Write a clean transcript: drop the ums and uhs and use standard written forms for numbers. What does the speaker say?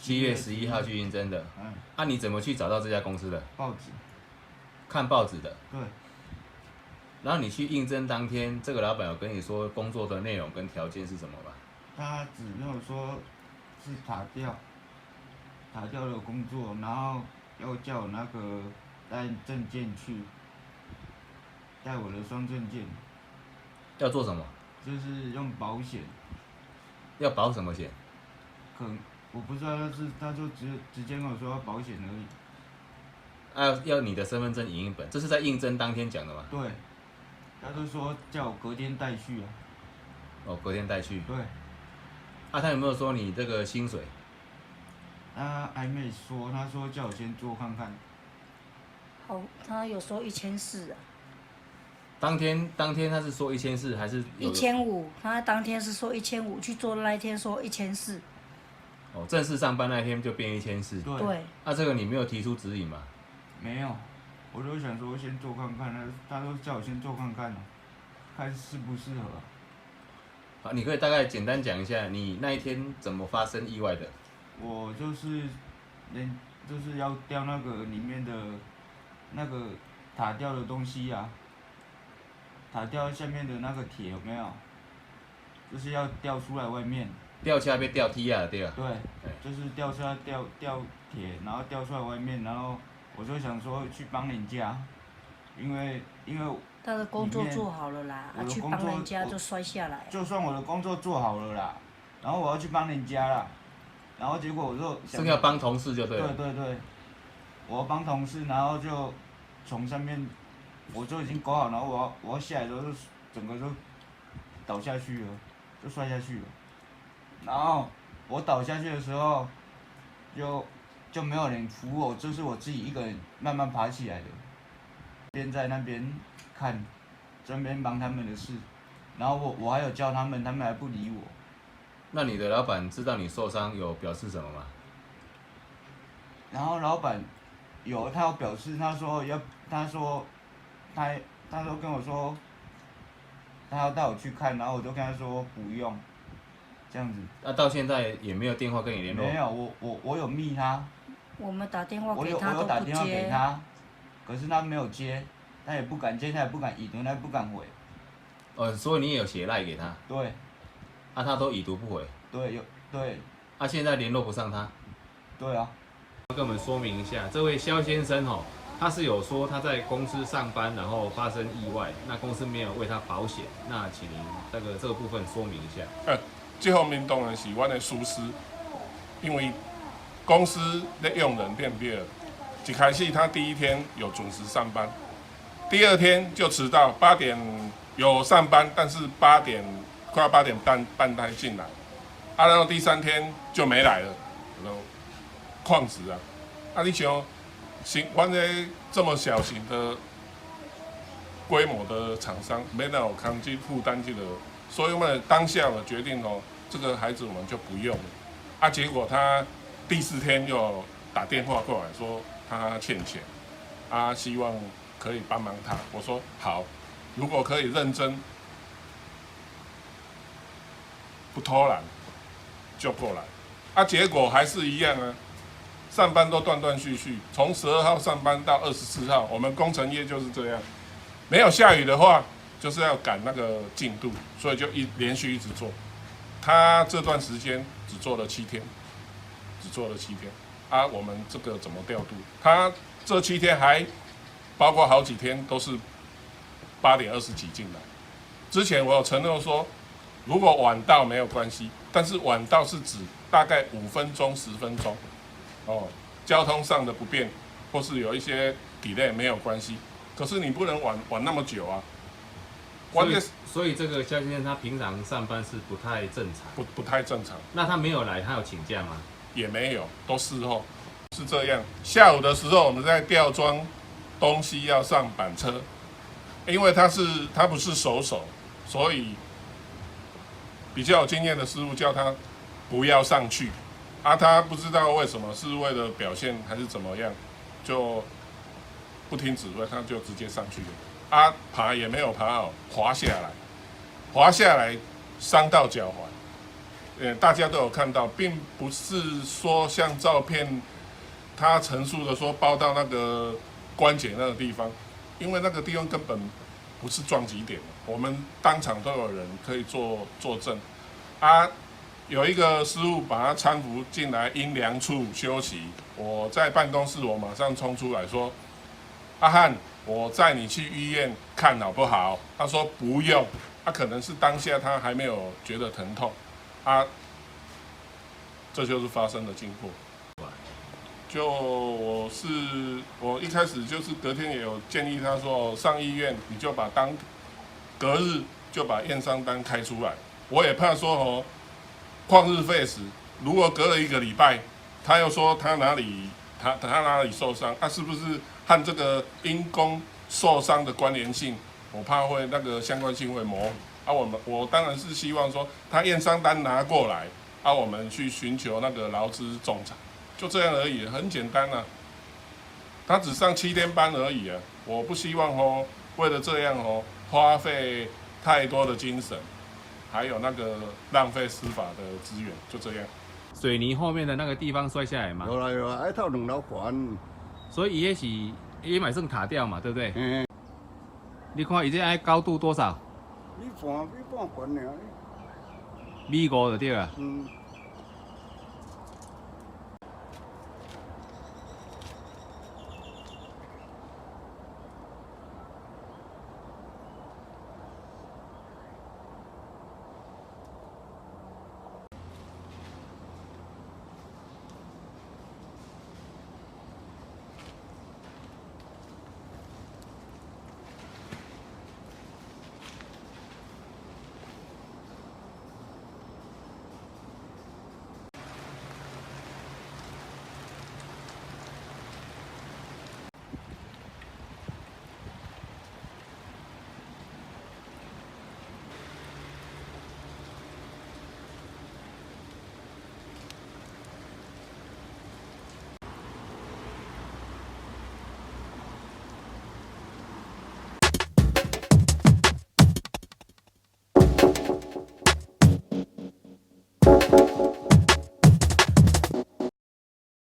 7月11号去应征的。啊，你怎么去找到这家公司的？报纸。看报纸的。对。然后你去应征当天，这个老板有跟你说工作的内容跟条件是什么吧？他只跟我说是塔吊的工作，然后要叫我那个带证件去，带我的双证件。要做什么？就是用保险。要保什么险？可能我不知道，他就直接跟我说要保险而已。要你的身份证影印本，这是在应征当天讲的吗？对。他就说叫我隔天带去啊。哦，隔天带去。对。啊，他有没有说你这个薪水？他还没说，他说叫我先做看看。好，他有说1400啊。当天他是说1400还是？1500，他当天是说1500，去做的那一天说1400。哦，正式上班那天就变1400。对。啊，这个你没有提出指引吗？没有。我就想说先做看看，他都叫我先做看看看适不适合。好，你可以大概简单讲一下你那一天怎么发生意外的？我就是要吊那个里面的那个塔吊的东西啊，塔吊下面的那个铁有没有？就是要吊出来外面。吊起来被吊梯啊，对啊。对，就是吊出来吊铁，然后吊出来外面，然后我就想说去帮人家，因为他的工作做好了啦，去帮人家就摔下来。就算我的工作做好了啦，然后我要去帮人家啦，然后结果我就想。是要帮同事就对了。对，我要帮同事，然后就从上面我就已经勾好，然后我要下来的时候就整个就倒下去了，就摔下去了。然后我倒下去的时候，就没有人扶我，就是我自己一个人慢慢爬起来的。边在那边看，专边忙他们的事，然后我还有叫他们还不理我。那你的老板知道你受伤有表示什么吗？然后老板他有表示，他说跟我说，他要带我去看，然后我就跟他说不用，这样子。那到现在也没有电话跟你联络？没有，我有密他。我们打电话给他我有打电话给接。他，可是他没有接，他也不敢接，他也不敢已读，他也不敢回。所以你也有写赖给他？对。啊，他都已读不回？对，对。啊，现在联络不上他？对啊。跟我们说明一下，这位肖先生他是有说他在公司上班，然后发生意外，那公司没有为他保险，那请您这个部分说明一下。这方面当然是我的疏失，因为公司的用人变了，一开始他第一天有准时上班，第二天就迟到，8点有上班，但是快要8点半才进来，然后第3天就没来了，然后旷职啊，你像阮这么小型的规模的厂商，没那有扛去负担这个，所以我们当下我决定这个孩子我们就不用了，结果他第4天又打电话过来说他欠钱，希望可以帮忙他。我说好，如果可以认真，不偷懒，就过来。结果还是一样啊，上班都断断续续，从12号上班到24号，我们工程业就是这样，没有下雨的话，就是要赶那个进度，所以就连续一直做。他这段时间只做了7天。我们这个怎么调度？他这7天还包括好几天都是8点20几进来。之前我有承诺说，如果晚到没有关系，但是晚到是指大概5分钟、10分钟，交通上的不便或是有一些 delay 没有关系。可是你不能晚那么久啊。所以这个肖先生他平常上班是不太正常，不太正常。那他没有来，他有请假吗？也没有，都事后。是这样，下午的时候我们在吊装东西要上板车，因为他不是手，所以比较有经验的师傅叫他不要上去，他不知道为什么，是为了表现还是怎么样，就不听指挥，他就直接上去了。爬也没有爬好，滑下来伤到脚踝，大家都有看到，并不是说像照片他陈述的说包到那个关节那个地方，因为那个地方根本不是撞击点，我们当场都有人可以作证。啊，有一个师傅把他搀扶进来阴凉处休息，我在办公室，我马上冲出来说：“阿汉，我载你去医院看好不好？”他说不用，可能是当下他还没有觉得疼痛，这就是发生的经过。就我一开始就是隔天也有建议他说，上医院你就把隔日就把验伤单开出来。我也怕说旷日费时，如果隔了1个礼拜，他又说他哪里受伤，是不是和这个因公受伤的关联性？我怕会那个相关性会模糊。我当然是希望说他验伤单拿过来，我们去寻求那个劳资仲裁。就这样而已，很简单啊。他只上7天班而已啊，我不希望为了这样花费太多的精神，还有那个浪费司法的资源，就这样。水泥后面的那个地方摔下来嘛？有啦，爱套2楼悬。所以也买算塔吊嘛，对不对？你看伊这爱高度多少？米半悬尔。米5就对了。